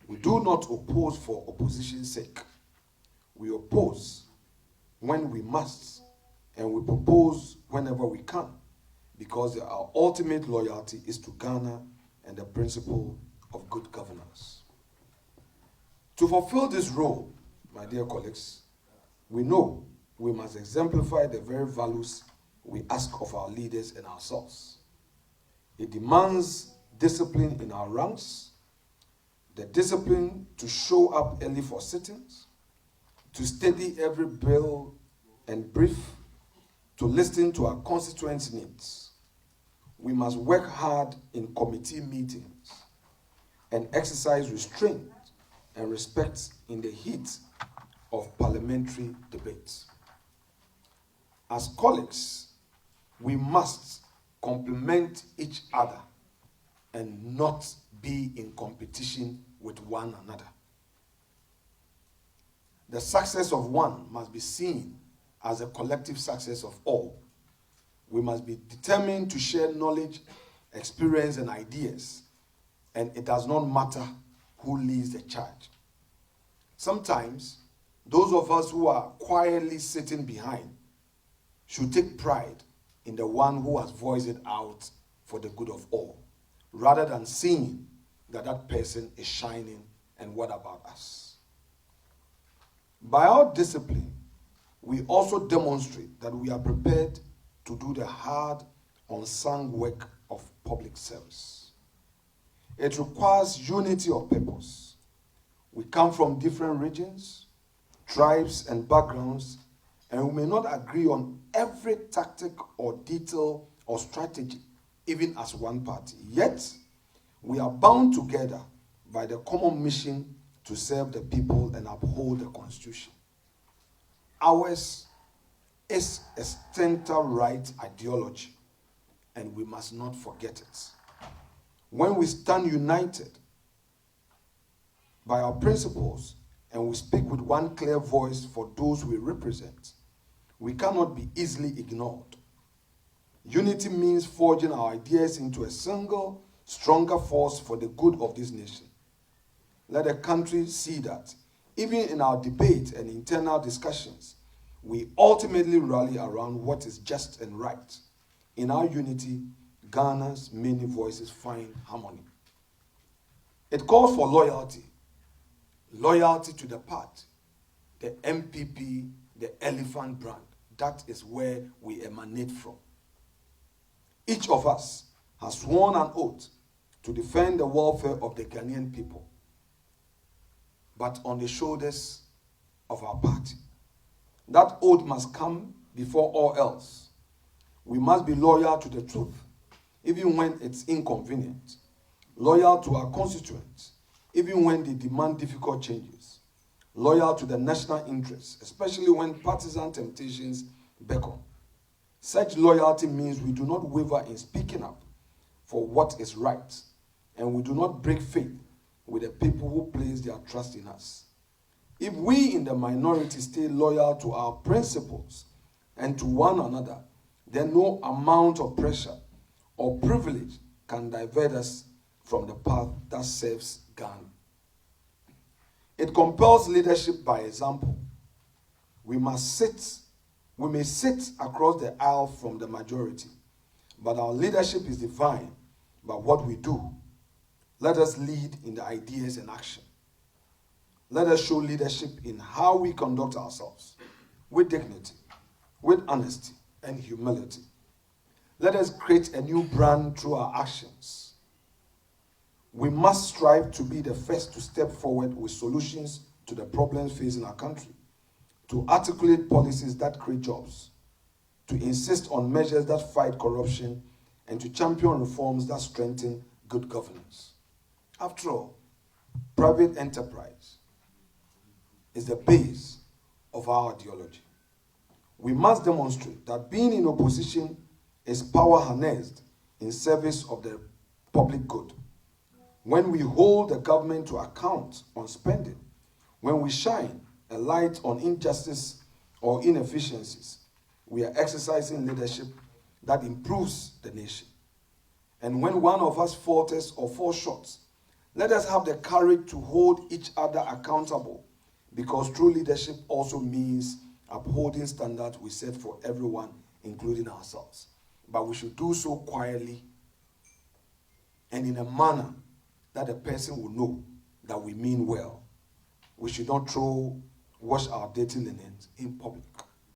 We do not oppose for opposition's sake. We oppose when we must, and we propose whenever we can, because our ultimate loyalty is to Ghana and the principle of good governance. To fulfill this role, my dear colleagues, we know we must exemplify the very values we ask of our leaders and ourselves. It demands discipline in our ranks, the discipline to show up early for sittings, to study every bill and brief, to listen to our constituents' needs. We must work hard in committee meetings and exercise restraint and respect in the heat of parliamentary debates. As colleagues, we must complement each other and not be in competition with one another. The success of one must be seen as a collective success of all. We must be determined to share knowledge, experience, and ideas, and it does not matter who leads the charge. Sometimes, those of us who are quietly sitting behind should take pride in the one who has voiced it out for the good of all, rather than seeing that that person is shining and what about us. By our discipline, we also demonstrate that we are prepared to do the hard, unsung work of public service. It requires unity of purpose. We come from different regions, tribes, and backgrounds, and we may not agree on every tactic or detail or strategy, even as one party. Yet, we are bound together by the common mission to serve the people and uphold the Constitution. Ours is a center-right ideology, and we must not forget it. When we stand united by our principles and we speak with one clear voice for those we represent, we cannot be easily ignored. Unity means forging our ideas into a single, stronger force for the good of this nation. Let the country see that, even in our debate and internal discussions, we ultimately rally around what is just and right. In our unity, Ghana's many voices find harmony. It calls for loyalty. Loyalty to the party, the NPP, the elephant brand. That is where we emanate from. Each of us has sworn an oath to defend the welfare of the Ghanaian people, but on the shoulders of our party. That oath must come before all else. We must be loyal to the truth, even when it's inconvenient. Loyal to our constituents, even when they demand difficult changes. Loyal to the national interests, especially when partisan temptations beckon. Such loyalty means we do not waver in speaking up for what is right, and we do not break faith with the people who place their trust in us. If we in the minority stay loyal to our principles and to one another, then no amount of pressure or privilege can divert us from the path that serves Ghana. It compels leadership by example. We may sit across the aisle from the majority, but our leadership is defined by what we do. Let us lead in the ideas and action. Let us show leadership in how we conduct ourselves, with dignity, with honesty, and humility. Let us create a new brand through our actions. We must strive to be the first to step forward with solutions to the problems facing our country, to articulate policies that create jobs, to insist on measures that fight corruption, and to champion reforms that strengthen good governance. After all, private enterprise is the base of our ideology. We must demonstrate that being in opposition is power harnessed in service of the public good. When we hold the government to account on spending, when we shine a light on injustice or inefficiencies, we are exercising leadership that improves the nation. And when one of us falters or falls short, Let us have the courage to hold each other accountable, because true leadership also means upholding standards we set for everyone, including ourselves. But we should do so quietly and in a manner that the person will know that we mean well. We should not wash our dirty linens in public.